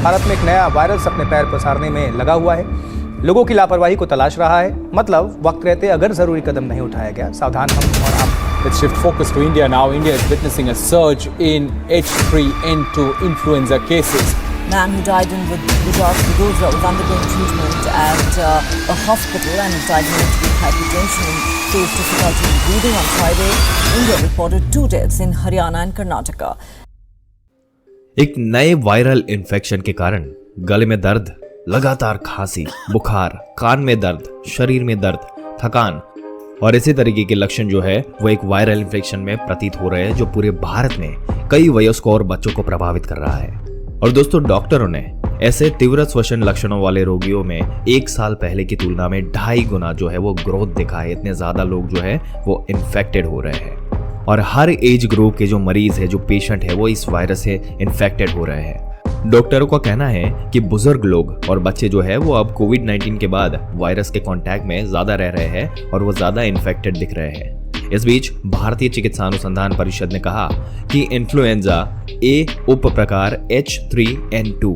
भारत में एक नया वायरस अपने पैर पसारने में लगा हुआ है, लोगों की लापरवाही को तलाश रहा है। मतलब वक्त रहते अगर जरूरी कदम नहीं उठाया गया, सावधान हम और आप। Let's shift focus to India now. India is witnessing a surge in H3N2 influenza cases. Man who died in Gujarat was undergoing treatment at a hospital and is diagnosed with hypertension and faced difficulty breathing on Friday. India reported 2 deaths in Haryana and Karnataka. एक नए viral infection के कारण गले में दर्द, लगातार खांसी, बुखार, कान में दर्द, शरीर में दर्द, थकान और इसी तरीके के लक्षण जो है वो एक वायरल इन्फेक्शन में प्रतीत हो रहे हैं, जो पूरे भारत में कई वयस्कों और बच्चों को प्रभावित कर रहा है। और दोस्तों, डॉक्टरों ने ऐसे तीव्र श्वसन लक्षणों वाले रोगियों में 1 साल पहले की तुलना में 2.5 गुना जो है वो ग्रोथ दिखा है। इतने ज्यादा लोग जो है वो इन्फेक्टेड हो रहे हैं और हर एज ग्रुप के जो मरीज है, जो पेशेंट है, वो इस वायरस से इन्फेक्टेड हो रहे हैं। डॉक्टरों का कहना है कि बुजुर्ग लोग और बच्चे जो है वो अब कोविड-19 के बाद वायरस के कांटेक्ट में ज्यादा रह रहे हैं और वो ज्यादा इन्फेक्टेड दिख रहे हैं। इस बीच भारतीय चिकित्सा अनुसंधान परिषद ने कहा कि इन्फ्लुएंजा ए उप प्रकार H3N2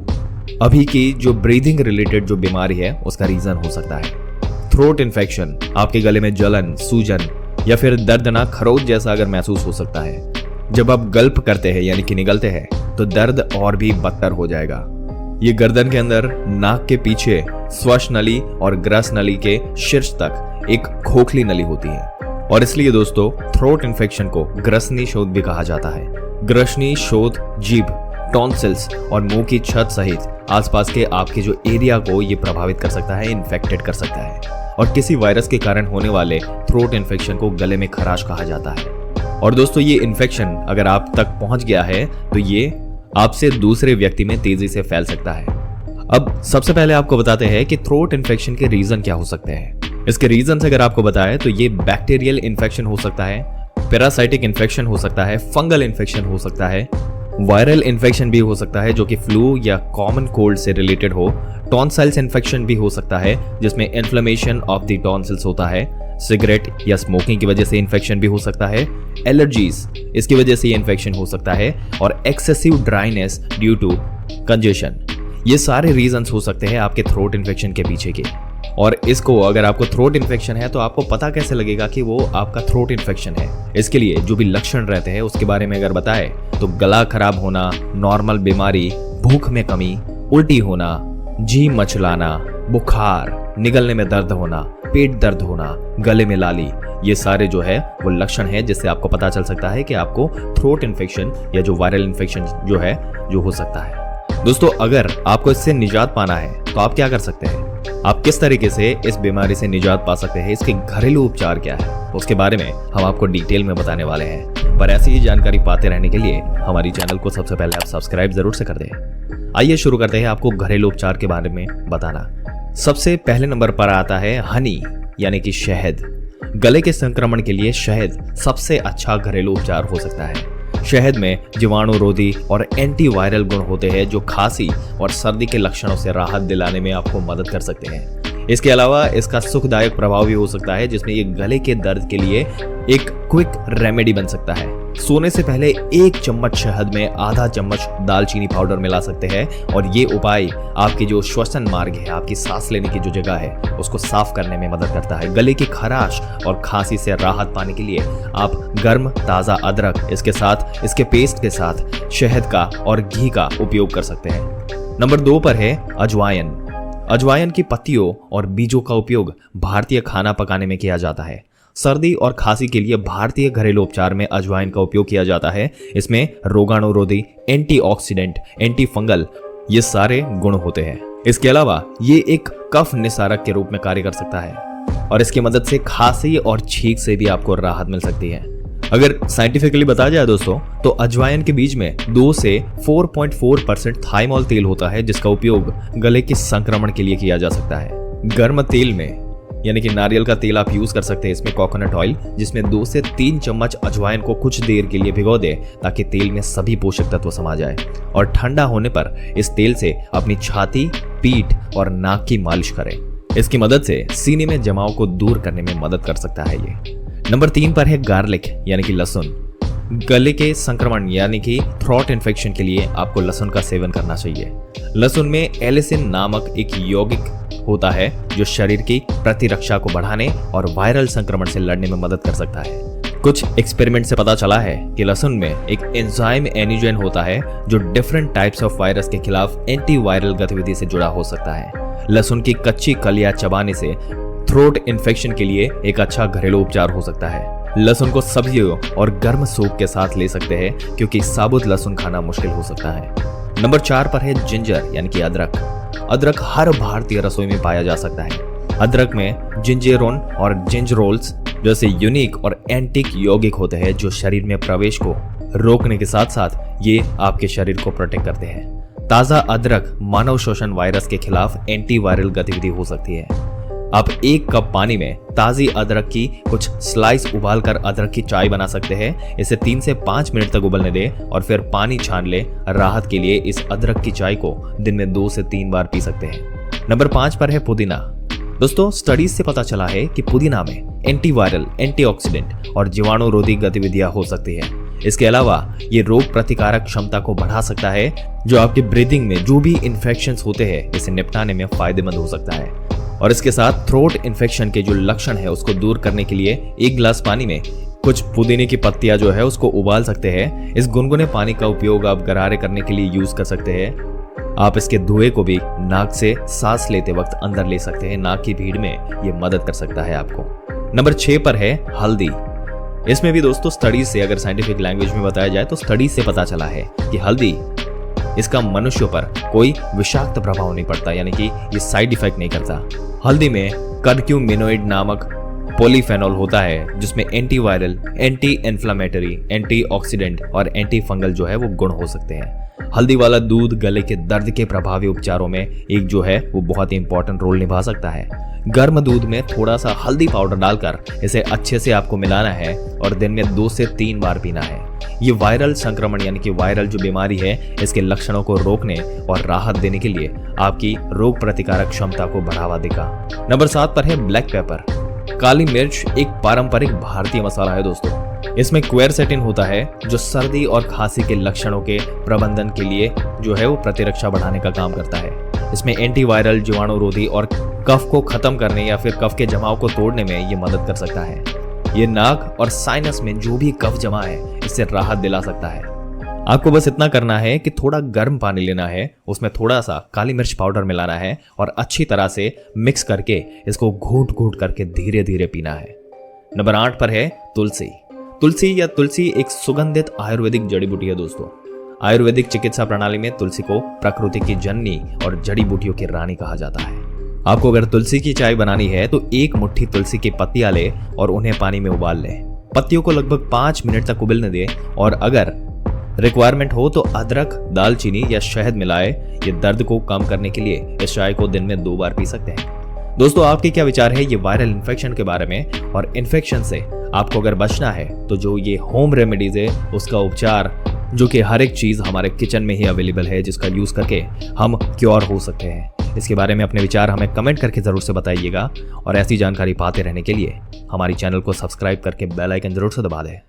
अभी की जो ब्रीदिंग रिलेटेड जो बीमारी है उसका रीजन हो सकता है। थ्रोट इन्फेक्शन, आपके गले में जलन, सूजन या फिर दर्दनाक खरोच जैसा अगर महसूस हो सकता है। जब आप गल्प करते हैं यानी कि निगलते हैं तो दर्द और भी बदतर हो जाएगा। ये गर्दन के अंदर, नाक के पीछे, श्वास नली और ग्रस नली के शीर्ष तक एक खोखली नली होती है और इसलिए दोस्तों थ्रोट इन्फेक्शन को ग्रसनी शोथ भी कहा जाता है। ग्रसनी शोथ जीभ, टॉन्सिल्स और मुंह की छत सहित आसपास के आपके जो एरिया को ये प्रभावित कर सकता है, इन्फेक्टेड कर सकता है। और किसी वायरस के कारण होने वाले थ्रोट इन्फेक्शन को गले में खराश कहा जाता है। और दोस्तों, ये इन्फेक्शन अगर आप तक पहुंच गया है तो ये आपसे दूसरे व्यक्ति में तेजी से फैल सकता है। अब सबसे पहले आपको बताते हैं कि थ्रोट इन्फेक्शन के रीजन क्या हो सकते हैं। इसके रीजन अगर आपको बताएं तो ये बैक्टीरियल इन्फेक्शन हो सकता है, पैरासाइटिक इन्फेक्शन हो सकता है, फंगल इन्फेक्शन हो सकता है, वायरल इन्फेक्शन भी हो सकता है जो कि फ्लू या कॉमन कोल्ड से रिलेटेड हो, टॉन्सिल्स इन्फेक्शन भी हो सकता है जिसमें इन्फ्लेमेशन ऑफ द टॉन्सिल्स होता है, सिगरेट या स्मोकिंग की वजह से इन्फेक्शन भी हो सकता है, एलर्जीज इसकी वजह से ये इन्फेक्शन हो सकता है और excessive dryness due to congestion. ये सारे रीजंस हो सकते हैं आपके थ्रोट इन्फेक्शन के पीछे के। और इसको अगर आपको थ्रोट इन्फेक्शन है तो आपको पता कैसे लगेगा कि वो आपका थ्रोट इन्फेक्शन है। इसके लिए जो भी लक्षण रहते हैं उसके बारे में अगर बताए तो गला खराब होना, नॉर्मल बीमारी, भूख में कमी, उल्टी होना, जी मचलाना, बुखार, निगलने में दर्द होना, पेट दर्द होना, गले में लाली, ये सारे जो है वो लक्षण है जिससे आपको पता चल सकता है कि आपको थ्रोट इन्फेक्शन या जो वायरल इन्फेक्शन जो है जो हो सकता है। दोस्तों, अगर आपको इससे निजात पाना है तो आप क्या कर सकते हैं, आप किस तरीके से इस बीमारी से निजात पा सकते हैं, इसके घरेलू उपचार क्या है, उसके बारे में हम आपको डिटेल में बताने वाले हैं। पर ऐसी ही जानकारी पाते रहने के लिए हमारी चैनल को सबसे पहले आप सब्सक्राइब जरूर से कर दें। आइए शुरू करते हैं आपको घरेलू उपचार के बारे में बताना। सबसे पहले नंबर पर आता है हनी यानी कि शहद। गले के संक्रमण के लिए शहद सबसे अच्छा घरेलू उपचार हो सकता है। शहद में जीवाणुरोधी और एंटीवायरल गुण होते हैं जो खांसी और सर्दी के लक्षणों से राहत दिलाने में आपको मदद कर सकते हैं। इसके अलावा इसका सुखदायक प्रभाव भी हो सकता है जिसमें ये गले के दर्द के लिए एक क्विक रेमेडी बन सकता है। सोने से पहले 1 चम्मच शहद में आधा चम्मच दालचीनी पाउडर मिला सकते हैं और ये उपाय आपकी जो श्वसन मार्ग है, आपकी सांस लेने की जो जगह है, उसको साफ करने में मदद करता है। गले की खराश और खांसी से राहत पाने के लिए आप गर्म ताज़ा अदरक इसके साथ, इसके पेस्ट के साथ शहद का और घी का उपयोग कर सकते हैं। नंबर 2 पर है अजवाइन। अजवाइन की पत्तियों और बीजों का उपयोग भारतीय खाना पकाने में किया जाता है। सर्दी और खांसी के लिए भारतीय घरेलू उपचार में अजवाइन का उपयोग किया जाता है। इसमें रोगाणुरोधी, एंटीऑक्सीडेंट, एंटीफंगल ये सारे गुण होते हैं। इसके अलावा ये एक कफ निसारक के रूप में कार्य कर सकता है और इसकी मदद से खांसी और छींक से भी आपको राहत मिल सकती है। अगर साइंटिफिकली बताया जाए दोस्तों तो अजवाइन के बीज में 2 से 4.4% थाइमोल तेल होता है जिसका उपयोग गले के संक्रमण के लिए किया जा सकता है। गर्म तेल में यानी कि नारियल का तेल आप यूज कर सकते हैं, इसमें कोकोनट ऑयल, जिसमें 2 से 3 चम्मच अजवाइन को कुछ देर के लिए भिगो दें ताकि तेल में सभी पोषक तत्व समा जाए और ठंडा होने पर इस तेल से अपनी छाती, पीठ और नाक की मालिश करें। इसकी मदद से सीने में जमाव को दूर करने में मदद कर सकता है ये। नंबर 3 पर है गार्लिक यानी कि लहसुन। गले के संक्रमण यानी कि थ्रोट इन्फेक्शन के लिए आपको लहसुन का सेवन करना चाहिए। लहसुन में एलिसिन नामक एक यौगिक होता है जो शरीर की प्रतिरक्षा को बढ़ाने और वायरल संक्रमण से लड़ने में मदद कर सकता है। कुछ एक्सपेरिमेंट से पता चला है कि लहसुन में एक एंजाइम एनिजन होता है जो डिफरेंट टाइप्स ऑफ वायरस के खिलाफ एंटीवायरल गतिविधि से जुड़ा हो सकता है। लहसुन की कच्ची कलियां चबाने से थ्रोट इन्फेक्शन के लिए एक अच्छा घरेलू उपचार हो सकता है। लहसुन को सब्जियों और गर्म सूप के साथ ले सकते हैं क्योंकि साबुत लहसुन खाना मुश्किल हो सकता है। नंबर 4 पर है जिंजर यानी कि अदरक। अदरक हर भारतीय रसोई में पाया जा सकता है। अदरक में जिंजेरोन और जिंजरोल्स जैसे यूनिक और एंटिक यौगिक होते हैं जो शरीर में प्रवेश को रोकने के साथ साथ ये आपके शरीर को प्रोटेक्ट करते हैं। ताजा अदरक मानव शोषण वायरस के खिलाफ एंटीवायरल गतिविधि हो सकती है। आप 1 कप पानी में ताजी अदरक की कुछ स्लाइस उबालकर अदरक की चाय बना सकते हैं। इसे 3 से 5 मिनट तक उबलने दें और फिर पानी छान लें। राहत के लिए इस अदरक की चाय को दिन में 2 से 3 बार पी सकते हैं। नंबर 5 पर है पुदीना। दोस्तों, स्टडीज से पता चला है कि पुदीना में एंटीवायरल, एंटीऑक्सीडेंट और जीवाणुरोधी गतिविधियां हो सकती है। इसके अलावा ये रोग प्रतिकारक क्षमता को बढ़ा सकता है जो आपके ब्रीदिंग में जो भी इन्फेक्शंस होते हैं इसे निपटाने में फायदेमंद हो सकता है। और इसके साथ थ्रोट इन्फेक्शन के जो लक्षण है उसको दूर करने के लिए 1 गिलास पानी में कुछ पुदीने की पत्तियां जो है उसको उबाल सकते हैं। इस गुनगुने पानी का उपयोग आप गरारे करने के लिए यूज कर सकते हैं। आप इसके धुएं को भी नाक से सांस लेते वक्त अंदर ले सकते हैं। नाक की भीड़ में ये मदद कर सकता है आपको। नंबर 6 पर है हल्दी। इसमें भी दोस्तों स्टडीज से, अगर साइंटिफिक लैंग्वेज में बताया जाए तो स्टडीज से पता चला है कि हल्दी, इसका मनुष्यों पर कोई विषाक्त प्रभाव नहीं पड़ता, यानी कि ये साइड इफेक्ट नहीं करता। हल्दी में कर्क्यूमिनोइड नामक पॉलीफेनॉल होता है जिसमें एंटीवायरल, एंटी इन्फ्लेमेटरी, एंटीऑक्सीडेंट और एंटी फंगल जो है वो गुण हो सकते हैं। हल्दी वाला दूध गले के दर्द के प्रभावी उपचारों में एक जो है वो बहुत ही इंपॉर्टेंट रोल निभा सकता है। गर्म दूध में थोड़ा सा हल्दी पाउडर डालकर इसे अच्छे से आपको मिलाना है और दिन में 2 से 3 बार पीना है। ये वायरल संक्रमण यानी कि वायरल जो बीमारी है इसके लक्षणों को रोकने और राहत देने के लिए आपकी रोग प्रतिकारक क्षमता को बढ़ावा देगा। नंबर 7 पर है ब्लैक पेपर। काली मिर्च एक पारंपरिक भारतीय मसाला है दोस्तों। इसमें क्वेरसेटिन होता है जो सर्दी और खांसी के लक्षणों के प्रबंधन के लिए जो है वो प्रतिरक्षा बढ़ाने का काम करता है। इसमें एंटीवायरल, जीवाणुरोधी और कफ को खत्म करने या फिर कफ के जमाव को तोड़ने में ये मदद कर सकता है। ये नाक और साइनस में जो भी कफ जमा है इससे राहत दिला सकता है। आपको बस इतना करना है कि थोड़ा गर्म पानी लेना है, उसमें थोड़ा सा काली मिर्च पाउडर मिलाना है और अच्छी तरह से मिक्स करके इसको घूंट घूंट करके धीरे धीरे पीना है। नंबर 8 पर है तुलसी। तुलसी या तुलसी एक सुगंधित आयुर्वेदिक जड़ी बूटी है दोस्तों। आयुर्वेदिक चिकित्सा प्रणाली में तुलसी को प्रकृति की जननी और जड़ी बूटियों की रानी कहा जाता है। आपको अगर तुलसी की चाय बनानी है तो 1 मुट्ठी तुलसी की पत्तियां ले और उन्हें पानी में उबाल लें। पत्तियों को लगभग 5 मिनट तक उबलने दें और अगर रिक्वायरमेंट हो तो अदरक, दालचीनी या शहद मिलाए। ये दर्द को कम करने के लिए इस चाय को दिन में 2 बार पी सकते हैं। दोस्तों, आपके क्या विचार है ये वायरल इन्फेक्शन के बारे में? और इन्फेक्शन से आपको अगर बचना है तो जो ये होम रेमेडीज है उसका उपचार, जो कि हर एक चीज हमारे किचन में ही अवेलेबल है जिसका यूज करके हम क्योर हो सकते हैं, इसके बारे में अपने विचार हमें कमेंट करके जरूर से बताइएगा। और ऐसी जानकारी पाते रहने के लिए हमारी चैनल को सब्सक्राइब करके बेल आइकन जरूर से दबा दें।